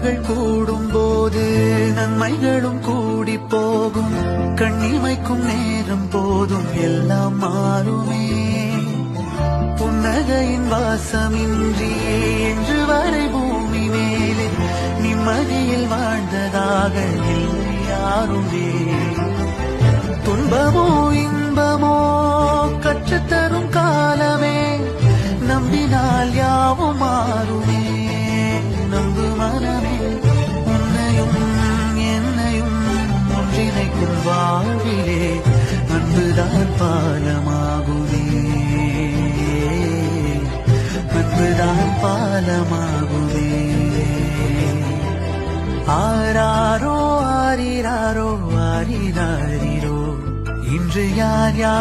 உறவுகள் கூடும் போது நன்மைகளும் கூடி போகும். கண்ணிமைக்கும் நேரம் போதும் எல்லாம் மாறுமே. புன்னகையின் வாசமின்றியே என்று வரை பூமி மேலே நிம்மதியில் வாழ்ந்ததாக இல்லை யாருமே. துன்பமோ இன்பமோ கற்றுத்தரும் காலமே, நம்பினால் யாவும் மாறுமே. நம்பு மனமே, உன்னையும் என்னையும் ஒன்றிணைக்கும் வாழ்விலே அன்புதான் பாலமாகுமே. அன்புதான் பாலமாகுமே. ஆராரோ ஆரிராரோ ஆரிராரிரோ இன்று யார் யார்